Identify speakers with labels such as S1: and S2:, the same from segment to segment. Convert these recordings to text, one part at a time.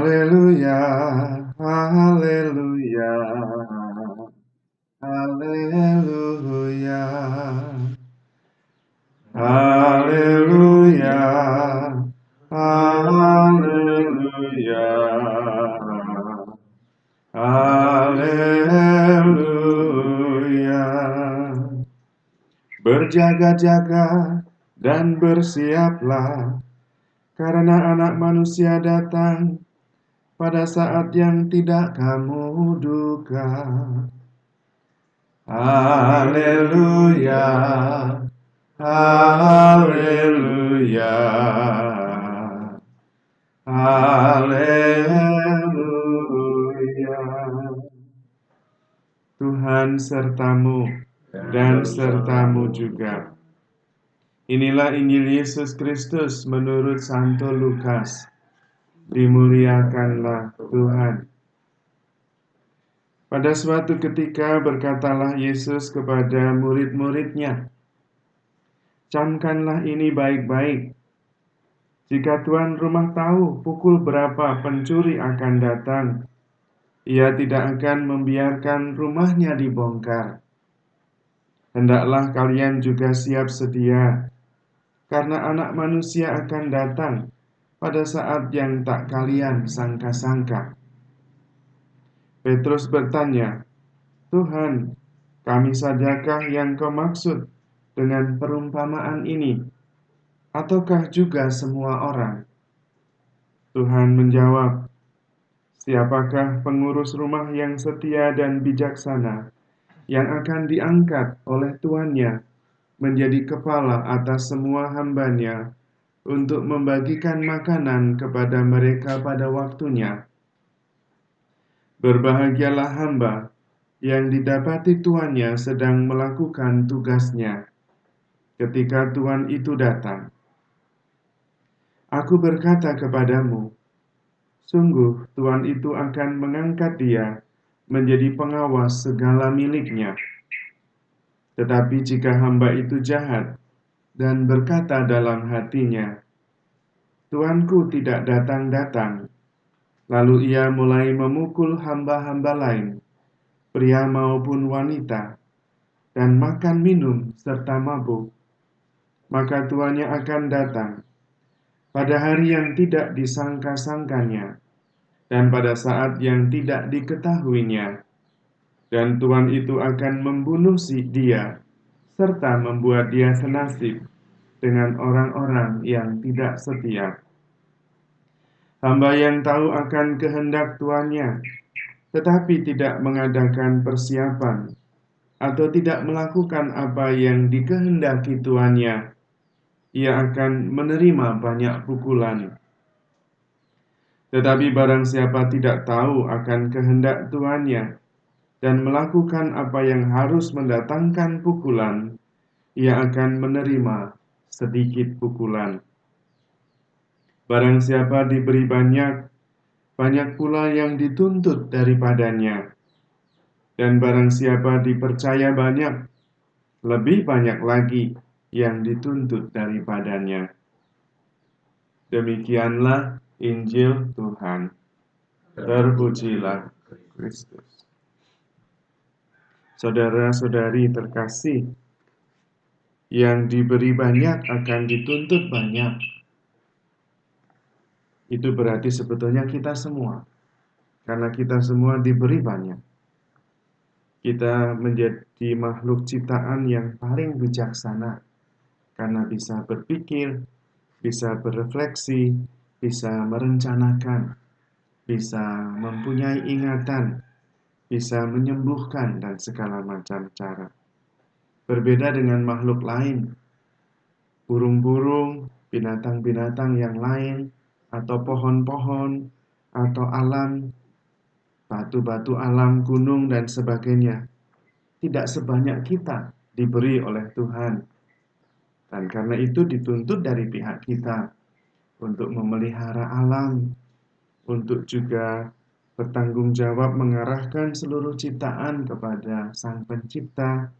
S1: Haleluya, haleluya, haleluya, haleluya, haleluya, haleluya. Berjaga-jaga dan bersiaplah, karena Anak Manusia datang pada saat yang tidak kamu duga. Haleluya, haleluya, haleluya. Tuhan sertamu dan sertamu juga. Inilah Injil Yesus Kristus menurut Santo Lukas. Dimuliakanlah Tuhan. Pada suatu ketika berkatalah Yesus kepada murid-muridnya, "Camkanlah ini baik-baik. Jika tuan rumah tahu pukul berapa pencuri akan datang, ia tidak akan membiarkan rumahnya dibongkar. Hendaklah kalian juga siap sedia, karena Anak Manusia akan datang pada saat yang tak kalian sangka-sangka." Petrus bertanya, "Tuhan, kami sajakah yang kau maksud dengan perumpamaan ini, ataukah juga semua orang?" Tuhan menjawab, "Siapakah pengurus rumah yang setia dan bijaksana yang akan diangkat oleh tuannya menjadi kepala atas semua hambanya untuk membagikan makanan kepada mereka pada waktunya? Berbahagialah hamba yang didapati tuannya sedang melakukan tugasnya ketika tuan itu datang. Aku berkata kepadamu, sungguh tuan itu akan mengangkat dia menjadi pengawas segala miliknya. Tetapi jika hamba itu jahat dan berkata dalam hatinya, tuanku tidak datang-datang, lalu ia mulai memukul hamba-hamba lain, pria maupun wanita, dan makan minum serta mabuk, maka tuannya akan datang pada hari yang tidak disangka-sangkanya dan pada saat yang tidak diketahuinya, dan tuan itu akan membunuh dia serta membuat dia senasib dengan orang-orang yang tidak setia. Hamba yang tahu akan kehendak tuannya, tetapi tidak mengadakan persiapan atau tidak melakukan apa yang dikehendaki tuannya, ia akan menerima banyak pukulan. Tetapi barang siapa tidak tahu akan kehendak tuannya dan melakukan apa yang harus mendatangkan pukulan, ia akan menerima sedikit pukulan. Barang siapa diberi banyak, banyak pula yang dituntut daripadanya. Dan barang siapa dipercaya banyak, lebih banyak lagi yang dituntut daripadanya. Demikianlah Injil Tuhan. Terpujilah Kristus. Saudara-saudari terkasih, yang diberi banyak akan dituntut banyak. Itu berarti sebetulnya kita semua, karena kita semua diberi banyak. Kita menjadi makhluk ciptaan yang paling bijaksana, karena bisa berpikir, bisa berefleksi, bisa merencanakan, bisa mempunyai ingatan, bisa menyembuhkan, dan segala macam cara. Berbeda dengan makhluk lain, burung-burung, binatang-binatang yang lain, atau pohon-pohon, atau alam, batu-batu alam, gunung, dan sebagainya. Tidak sebanyak kita diberi oleh Tuhan. Dan karena itu dituntut dari pihak kita untuk memelihara alam, untuk juga bertanggung jawab mengarahkan seluruh ciptaan kepada Sang Pencipta,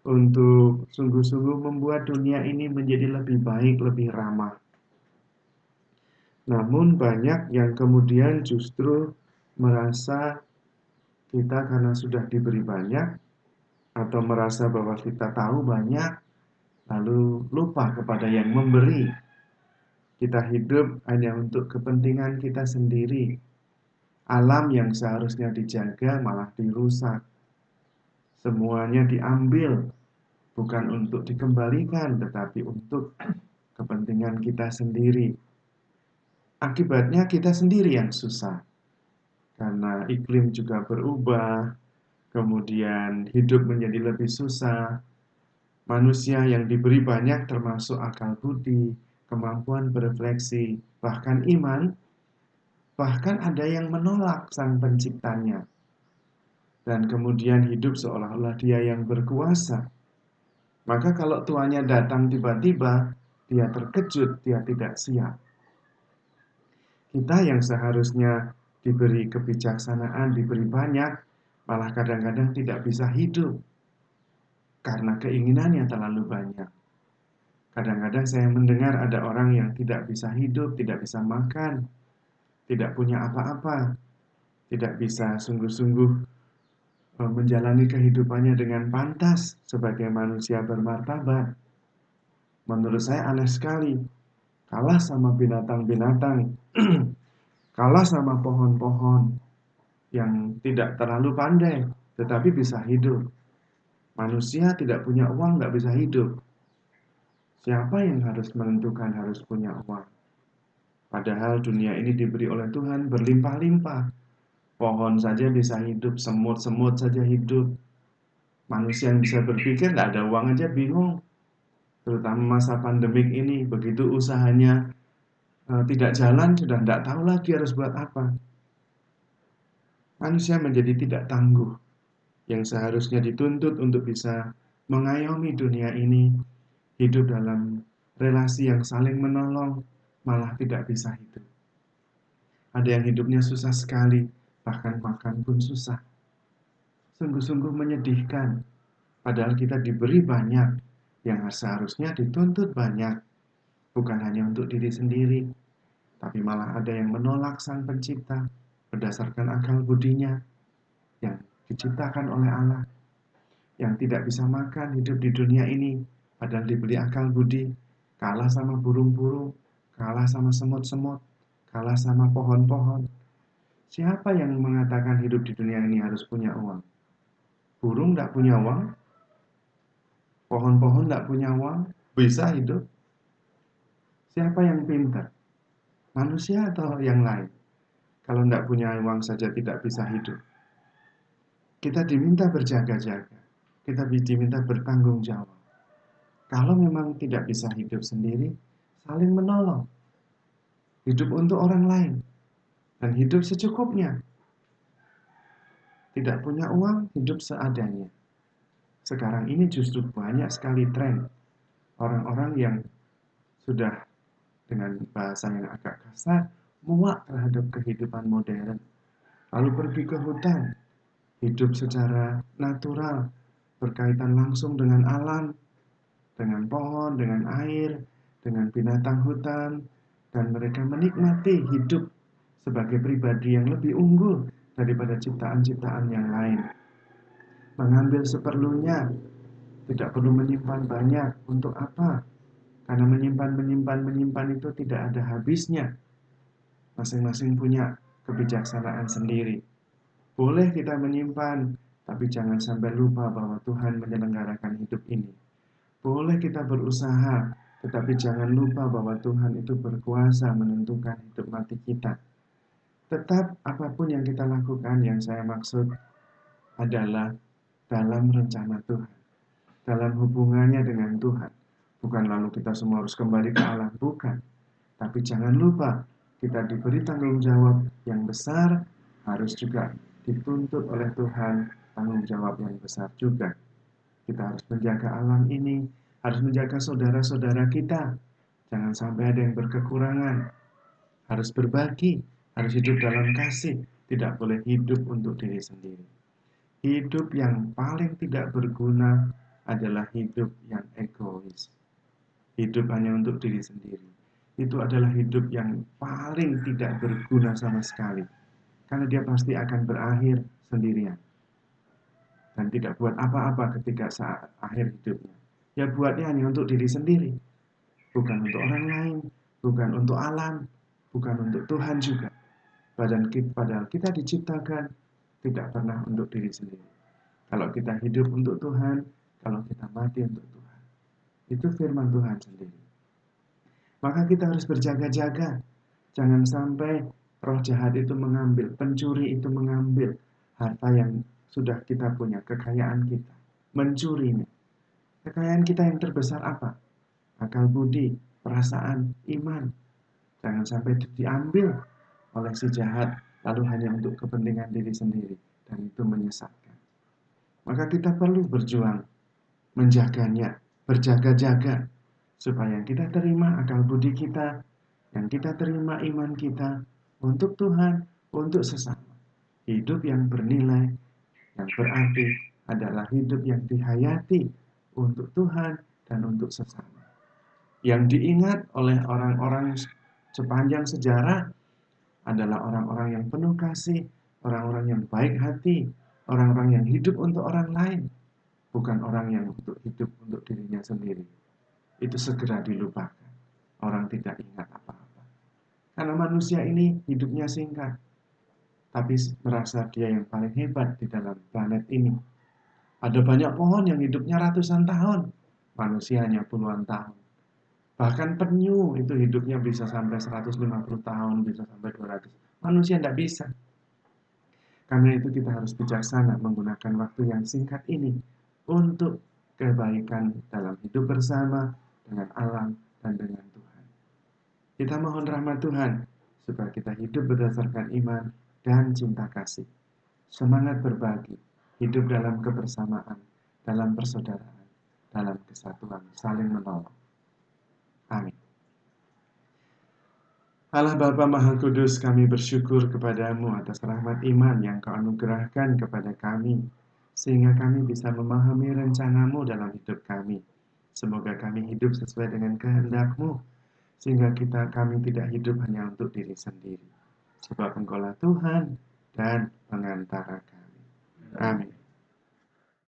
S1: untuk sungguh-sungguh membuat dunia ini menjadi lebih baik, lebih ramah. Namun banyak yang kemudian justru merasa kita karena sudah diberi banyak atau merasa bahwa kita tahu banyak, lalu lupa kepada yang memberi. Kita hidup hanya untuk kepentingan kita sendiri. Alam yang seharusnya dijaga malah dirusak. Semuanya diambil, bukan untuk dikembalikan, tetapi untuk kepentingan kita sendiri. Akibatnya kita sendiri yang susah. Karena iklim juga berubah, kemudian hidup menjadi lebih susah. Manusia yang diberi banyak termasuk akal budi, kemampuan berefleksi, bahkan iman, bahkan ada yang menolak sang penciptanya. Dan kemudian hidup seolah-olah dia yang berkuasa. Maka kalau tuannya datang tiba-tiba, dia terkejut, dia tidak siap. Kita yang seharusnya diberi kebijaksanaan, diberi banyak, malah kadang-kadang tidak bisa hidup karena keinginannya terlalu banyak. Kadang-kadang saya mendengar ada orang yang tidak bisa hidup, tidak bisa makan, tidak punya apa-apa, tidak bisa sungguh-sungguh menjalani kehidupannya dengan pantas sebagai manusia bermartabat. Menurut saya aneh sekali, kalah sama binatang-binatang, kalah sama pohon-pohon yang tidak terlalu pandai, tetapi bisa hidup. Manusia tidak punya uang, nggak bisa hidup. Siapa yang harus menentukan harus punya uang? Padahal dunia ini diberi oleh Tuhan berlimpah-limpah. Pohon saja bisa hidup, semut-semut saja hidup. Manusia yang bisa berpikir nggak ada uang aja bingung. Terutama masa pandemik ini, begitu usahanya tidak jalan, sudah tidak tahu lagi harus buat apa. Manusia menjadi tidak tangguh, yang seharusnya dituntut untuk bisa mengayomi dunia ini, hidup dalam relasi yang saling menolong, malah tidak bisa hidup. Ada yang hidupnya susah sekali, bahkan makan pun susah. Sungguh-sungguh menyedihkan, padahal kita diberi banyak, yang seharusnya dituntut banyak, bukan hanya untuk diri sendiri, tapi malah ada yang menolak sang pencipta berdasarkan akal budinya yang diciptakan oleh Allah, yang tidak bisa makan hidup di dunia ini, padahal diberi akal budi, kalah sama burung-burung, kalah sama semut-semut, kalah sama pohon-pohon. Siapa yang mengatakan hidup di dunia ini harus punya uang? Burung tidak punya uang, pohon-pohon tidak punya uang, bisa hidup. Siapa yang pintar? Manusia atau yang lain? Kalau tidak punya uang saja tidak bisa hidup. Kita diminta berjaga-jaga, kita diminta bertanggung jawab. Kalau memang tidak bisa hidup sendiri, saling menolong. Hidup untuk orang lain, dan hidup secukupnya. Tidak punya uang, hidup seadanya. Sekarang ini justru banyak sekali tren orang-orang yang sudah dengan bahasa yang agak kasar, muak terhadap kehidupan modern. Lalu pergi ke hutan, hidup secara natural, berkaitan langsung dengan alam, dengan pohon, dengan air, dengan binatang hutan, dan mereka menikmati hidup sebagai pribadi yang lebih unggul daripada ciptaan-ciptaan yang lain. Mengambil seperlunya, tidak perlu menyimpan banyak. Untuk apa? Karena menyimpan itu tidak ada habisnya. Masing-masing punya kebijaksanaan sendiri. Boleh kita menyimpan, tapi jangan sampai lupa bahwa Tuhan menyelenggarakan hidup ini. Boleh kita berusaha, tetapi jangan lupa bahwa Tuhan itu berkuasa menentukan hidup mati kita. Tetap apapun yang kita lakukan, yang saya maksud adalah dalam rencana Tuhan, dalam hubungannya dengan Tuhan. Bukan lalu kita semua harus kembali ke Allah, bukan. Tapi jangan lupa, kita diberi tanggung jawab yang besar, harus juga dituntut oleh Tuhan tanggung jawab yang besar juga. Kita harus menjaga alam ini, harus menjaga saudara-saudara kita. Jangan sampai ada yang berkekurangan. Harus berbagi, harus hidup dalam kasih. Tidak boleh hidup untuk diri sendiri. Hidup yang paling tidak berguna adalah hidup yang egois. Hidup hanya untuk diri sendiri. itu adalah hidup yang paling tidak berguna sama sekali. Karena dia pasti akan berakhir sendirian. Dan tidak buat apa-apa ketika saat akhir hidupnya. Ya buatnya hanya untuk diri sendiri. Bukan untuk orang lain, bukan untuk alam, bukan untuk Tuhan juga. Padahal kita diciptakan tidak pernah untuk diri sendiri. Kalau kita hidup untuk Tuhan, kalau kita mati untuk Tuhan. Itu firman Tuhan sendiri. Maka kita harus berjaga-jaga. Jangan sampai roh jahat itu mengambil, pencuri itu mengambil harta yang sudah kita punya, kekayaan kita. Mencurinya. Kekayaan kita yang terbesar apa? Akal budi, perasaan, iman. Jangan sampai diambil oleh si jahat lalu hanya untuk kepentingan diri sendiri. Dan itu menyesatkan. Maka kita perlu berjuang, menjaganya, berjaga-jaga. Supaya yang kita terima akal budi kita, yang kita terima iman kita untuk Tuhan, untuk sesama. Hidup yang bernilai, yang berarti adalah hidup yang dihayati untuk Tuhan dan untuk sesama. Yang diingat oleh orang-orang sepanjang sejarah adalah orang-orang yang penuh kasih, orang-orang yang baik hati, orang-orang yang hidup untuk orang lain, bukan orang yang hidup untuk dirinya sendiri. Itu segera dilupakan. Orang tidak ingat apa-apa. Karena manusia ini hidupnya singkat, tapi merasa dia yang paling hebat di dalam planet ini. Ada banyak pohon yang hidupnya ratusan tahun, manusia hanya puluhan tahun. Bahkan penyu itu hidupnya bisa sampai 150 tahun, bisa sampai 200. Manusia tidak bisa. Karena itu kita harus bijaksana menggunakan waktu yang singkat ini untuk kebaikan dalam hidup bersama dengan alam dan dengan Tuhan. Kita mohon rahmat Tuhan supaya kita hidup berdasarkan iman dan cinta kasih. Semangat berbagi, hidup dalam kebersamaan, dalam persaudaraan, dalam kesatuan, saling menolong. Amin. Allah Bapa Maha Kudus, kami bersyukur kepadamu atas rahmat iman yang kau anugerahkan kepada kami, sehingga kami bisa memahami rencanamu dalam hidup kami. Semoga kami hidup sesuai dengan kehendak-Mu, sehingga kami tidak hidup hanya untuk diri sendiri. Sebab Engkaulah Tuhan dan pengantara kami. Amin.